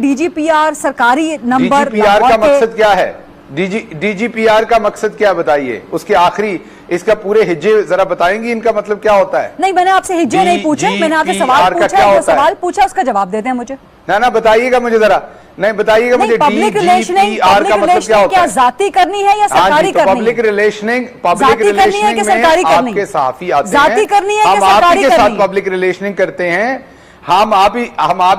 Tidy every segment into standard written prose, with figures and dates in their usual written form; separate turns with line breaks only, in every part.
डीजीपीआर सरकारी नंबर,
डीजीपीआर का मकसद क्या है? डीजीपीआर का मकसद क्या बताइए, उसके आखिरी इसका पूरे हिज्जे जरा बताएंगी, इनका मतलब क्या होता है?
नहीं, मैंने आपसे हिज्जे नहीं पूछे, मैंने आपसे सवाल पूछा, जो सवाल पूछा उसका जवाब देते हैं मुझे।
ना बताइएगा मुझे जरा, नहीं बताइएगा मुझे डीजीपीआर का मतलब क्या होता है?
जाती करनी है या सरकारी करनी है?
पब्लिक रिलेशनिंग में आपके साफी आते हैं,
जाती करनी है
हम आप ही के साथ पब्लिक रिलेशनिंग करते हैं, हम आप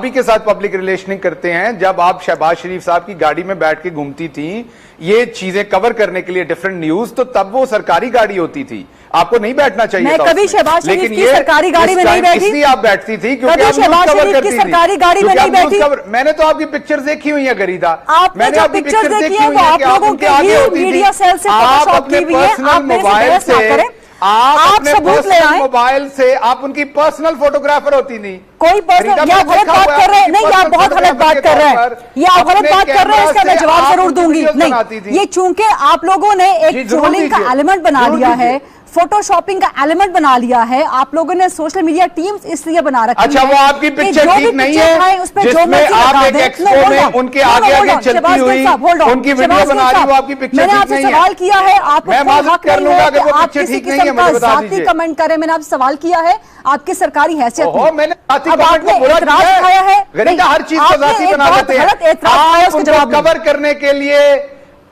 ही के साथ पब्लिक रिलेशनिंग करते हैं। जब आप शहबाज शरीफ साहब की गाड़ी में बैठ के घूमती थी ये चीजें कवर करने के लिए डिफरेंट न्यूज, तो तब वो सरकारी गाड़ी होती थी, आपको नहीं बैठना चाहिए
मैं
था
कभी शहबाज शरीफ की सरकारी गाड़ी में नहीं बैठी,
इसलिए आप बैठती थी क्योंकि आप
शहबाज शरीफ की सरकारी गाड़ी में नहीं बैठी।
मैंने तो आपकी पिक्चर्स देखी हुई है गरीदा,
मैंने आपकी पिक्चर्स देखी है, वो आप लोगों के मीडिया सेल से फोटोशॉप की हुई है। आप मोबाइल से
आप सबूत ले आए, मोबाइल से आप उनकी पर्सनल फोटोग्राफर होती थी।
कोई पर्सनल, ये आप गलत बात कर रहे हैं, नहीं आप बहुत गलत बात कर रहे हैं, ये आप गलत बात कर रहे हैं, इसका मैं जवाब जरूर दूंगी। नहीं, ये चूंकि आप लोगों ने एक ट्रोलिंग का एलिमेंट बना लिया है, फोटोशॉपिंग का एलिमेंट बना लिया है, आप लोगों ने सोशल मीडिया टीम्स इसलिए बना रखी है।
अच्छा, वो आपकी पिक्चर ठीक नहीं है जिसमें आप एक एक्सपो में उनके आगे आगे चलती हुई उनकी वीडियो बना रही हो, आपकी पिक्चर ठीक नहीं है।
मैंने आपसे सवाल किया है, आपको
हक नहीं है कि आप किसी किस्म का
जाती कमेंट करें। मैंने आपसे सवाल किया है आपकी सरकारी हैसियत में,
मैंने
आपने एतराज खाया है,
हर चीज को जाती बना देते हैं उसको कवर करने के लिए।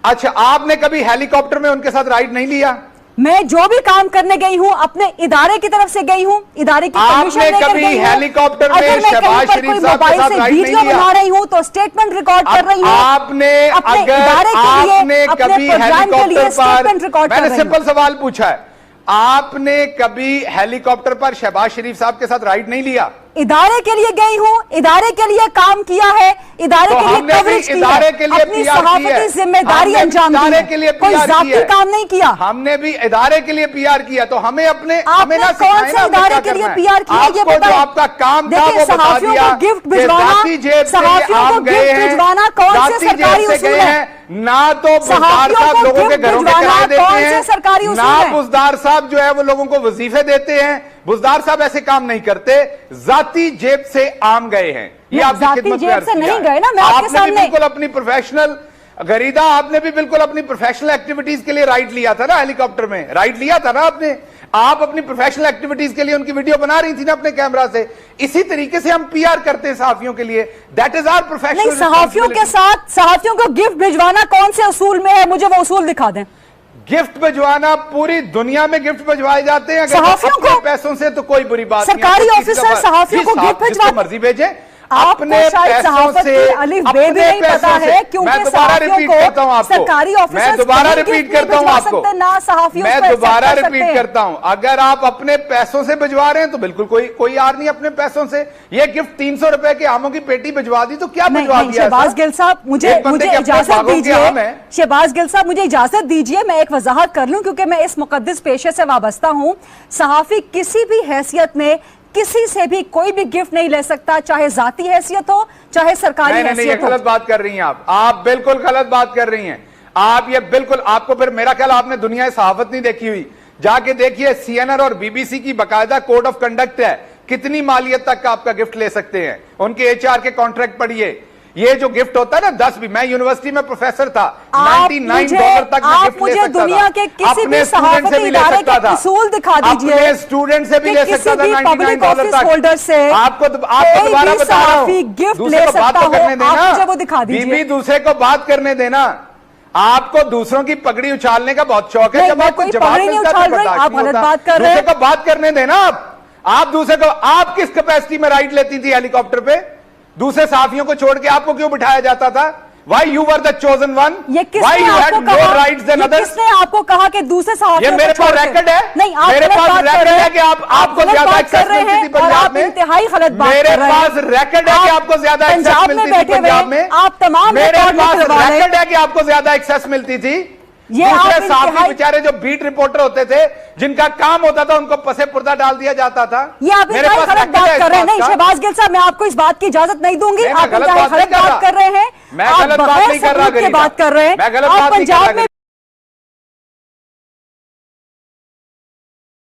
अच्छा, आपने कभी हेलीकॉप्टर में उनके साथ राइड नहीं लिया?
मैं जो भी काम करने गई हूँ अपने इदारे की तरफ से गई हूँ, इदारे की परमिशन लेकर गई हूँ।
हेलीकॉप्टर में शहबाज शरीफ साहब के साथ राइड नहीं लिया?
बना रही हूँ तो स्टेटमेंट रिकॉर्ड कर रही हूँ।
आपने कभी हेलीकॉप्टर पर, मैंने सिंपल सवाल पूछा है, आपने कभी हेलीकॉप्टर पर शहबाज शरीफ साहब के साथ राइड नहीं लिया?
इदारे के लिए गई हूँ, इदारे के लिए काम किया है, इदारे के लिए कवरेज की है, अपनी सहाफती जिम्मेदारी अंजाम दी है, कोई जाती काम नहीं किया।
हमने भी इदारे के लिए पीआर किया, तो हमें अपने
आपने कौन से इदारे के लिए पीआर किया ये बताइए।
आपका काम था वो बता दिया,
गिफ्ट भिजवाना, सहाफियों को गिफ्ट भिजवाना कौन से सरकारी उसूल है?
ना तो बुजदार साहब लोगों के घरों में किराए देते हैं, ना बुजदार साहब जो है वो लोगों को वजीफे देते हैं। बुजदार साहब ऐसे काम नहीं करते, जाती जेब से आम गए हैं। ये आपकी खिदमत
जेब से नहीं गए ना, मैं आपके सामने
बिल्कुल अपनी प्रोफेशनल गरीदा, आपने भी बिल्कुल अपनी प्रोफेशनल एक्टिविटीज के लिए राइड लिया था ना, हेलीकॉप्टर में राइड लिया था ना आपने। आप अपनी प्रोफेशनल एक्टिविटीज के लिए उनकी वीडियो बना रही थी ना अपने कैमरा से। इसी तरीके से हम पीआर करते हैं सहाफियों के लिए, दैट इज आवर प्रोफेशनल।
सहाफियों के साथ सहाफियों को गिफ्ट भिजवाना कौन से उसूल में है? मुझे वो उसूल दिखा दें।
गिफ्ट भिजवाना, पूरी दुनिया में गिफ्ट भिजवाए जाते हैं
सहाफियों को
पैसों से, तो कोई बुरी बात नहीं।
सरकारी ऑफिसर सहाफियों को गिफ्ट भिजवा
मर्जी भेजे,
अपने पैसों से, अलिफ बे भी नहीं पता है क्योंकि
मैं दोबारा रिपीट करता हूं आपको,
सरकारी ऑफिसर
मैं दोबारा रिपीट करता हूं आपको, मैं दोबारा रिपीट करता हूं, अगर आप अपने पैसों से भिजवा रहे हैं तो बिल्कुल कोई यार नहीं अपने पैसों से। ये गिफ्ट 300 रुपए के आमों की पेटी भिजवा दी तो क्या भिजवा दिया?
शहबाज गिल साहब मुझे इजाजत दीजिए, शहबाज गिल साहब मुझे इजाजत दीजिए, मैं एक वजाहत कर लूं क्योंकि मैं इस मुकद्दस पेशे से वाबस्ता हूं। सहाफी किसी भी हैसियत में किसी से भी कोई भी गिफ्ट नहीं ले सकता, चाहे जाती हैसियत हो चाहे सरकारी हैसियत हो।
गलत बात कर रही हैं आप बिल्कुल गलत बात कर रही हैं आप। ये बिल्कुल आपको, फिर मेरा ख्याल आपने दुनिया सहाफत नहीं देखी हुई, जाके देखिए CNN और BBC की बाकायदा कोड ऑफ कंडक्ट है, कितनी मालियत तक का आपका गिफ्ट ले सकते हैं, उनके HR के कॉन्ट्रैक्ट पढ़िए। ये जो गिफ्ट होता है ना 10 भी, मैं यूनिवर्सिटी में प्रोफेसर था, $99 तक मैं गिफ्ट ले सकता था।
दुनिया के किसी भी सहाफती इदारे के उसूल दिखा दीजिए,
अपने स्टूडेंट से भी ले सकता था $99 तक।
होल्डर से
आपको दोबारा बता रहा हूं,
गिफ्ट ले सकता हो, आप मुझे वो दिखा दीजिए।
बीबी दूसरे को बात करने देना, आपको दूसरों की पगड़ी उछालने का बहुत शौक है, जब आपको जवाब मिलता है
आप गलत बात कर रहे हैं।
दूसरे को बात करने देना, आप दूसरे को, आप किस कैपेसिटी में राइड लेती थी हेलीकॉप्टर पे? दूसरे साथियों को छोड़ के आपको क्यों बिठाया जाता था? Why you were the chosen one? Why you had more rights than others?
किसने आपको कहा कि दूसरे साथियों
को? ये मेरे पास रैकेट है,
नहीं आप
मेरे पास रैकेट है कि आपको ज्यादा एक्सेस मिलती थी पंजाब में।
इंतहाई गलत बात कर रहे हैं।
मेरे पास रैकेट है कि आपको ज्यादा एक्सेस मिलती थी पंजाब में।
आप तमाम
मेरे पास रैकेट है कि आपको ज्यादा एक्सेस मिलती थी। ये दूसरे साथी बेचारे जो बीट रिपोर्टर होते थे, जिनका काम होता था उनको पसे पुर्दा डाल दिया जाता था।
ये आप गलत बात कर रहे हैं। नहीं शहबाज गिल साहब, मैं आपको इस बात की इजाजत नहीं दूंगी। आप गलत बात कर रहे हैं,
मैं गलत बात नहीं कर रहा,
बात कर रहे हैं।
मैं गलत बात नहीं कर रहा।